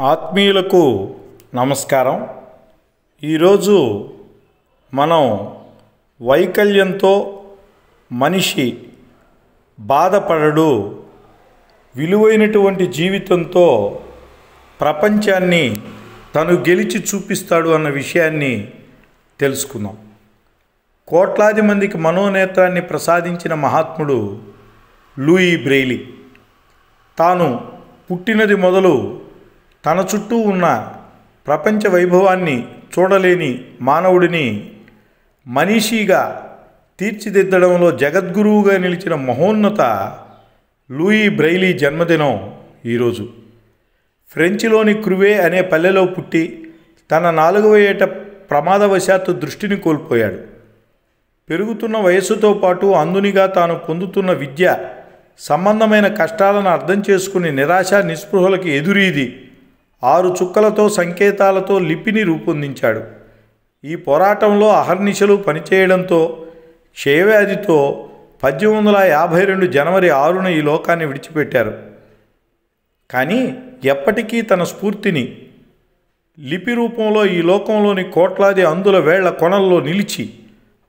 ఆత్మీయులకు నమస్కారం. ఈరోజు మనం వైకల్యంతో మనిషి బాధపడడు, విలువైనటువంటి జీవితంతో ప్రపంచాన్ని తను గెలిచి చూపిస్తాడు అన్న విషయాన్ని తెలుసుకుందాం. కోట్లాది మందికి మనోనేత్రాన్ని ప్రసాదించిన మహాత్ముడు లూయి బ్రెయిలీ. తాను పుట్టినది మొదలు తన చుట్టూ ఉన్న ప్రపంచ వైభవాన్ని చూడలేని మానవుడిని మనీషిగా తీర్చిదిద్దడంలో జగద్గురువుగా నిలిచిన మహోన్నత లూయి బ్రెయిలీ జన్మదినం ఈరోజు. ఫ్రెంచ్లోని క్రువే అనే పల్లెలో పుట్టి తన 4వ ఏట ప్రమాదవశాత్తు దృష్టిని కోల్పోయాడు. పెరుగుతున్న వయస్సుతో పాటు అందునిగా తాను పొందుతున్న విద్య సంబంధమైన కష్టాలను అర్థం చేసుకుని నిరాశ నిస్పృహలకు ఎదురీది 6 చుక్కలతో సంకేతాలతో లిపిని రూపొందించాడు. ఈ పోరాటంలో అహర్నిశలు పనిచేయడంతో క్షయవ్యాధితో 1852 జనవరి 6న ఈ లోకాన్ని విడిచిపెట్టారు. కానీ ఎప్పటికీ తన స్ఫూర్తిని లిపి రూపంలో ఈ లోకంలోని కోట్లాది అందుల వేళ్ల కొనల్లో నిలిచి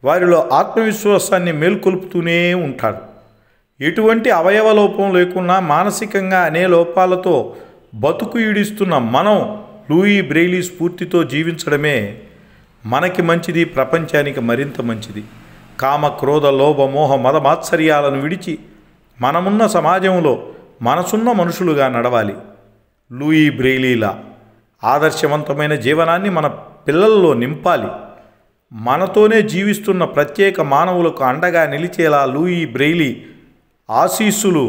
వారిలో ఆత్మవిశ్వాసాన్ని మేల్కొల్పుతూనే ఉంటాడు. ఎటువంటి అవయవలోపం లేకున్నా మానసికంగా అనే లోపాలతో బతుకు ఈడిస్తున్న మనం లూయి బ్రెయిలీ స్ఫూర్తితో జీవించడమే మనకి మంచిది, ప్రపంచానికి మరింత మంచిది. కామ క్రోధ లోభ మోహ మద మాత్సర్యాలను విడిచి మనమున్న సమాజంలో మనసున్న మనుషులుగా నడవాలి. లూయి బ్రెయిలీలా ఆదర్శవంతమైన జీవనాన్ని మన పిల్లల్లో నింపాలి. మనతోనే జీవిస్తున్న ప్రత్యేక మానవులకు అండగా నిలిచేలా లూయి బ్రెయిలీ ఆశీస్సులు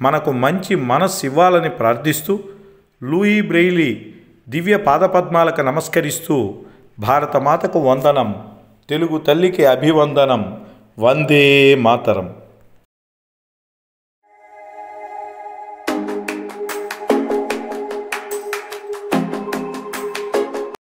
మనకు మంచి మనస్సు ఇవ్వాలని ప్రార్థిస్తూ లూయి బ్రెయిలీ దివ్య పాదపద్మాలకు నమస్కరిస్తూ భారతమాతకు వందనం, తెలుగు తల్లికి అభివందనం, వందే మాతరం.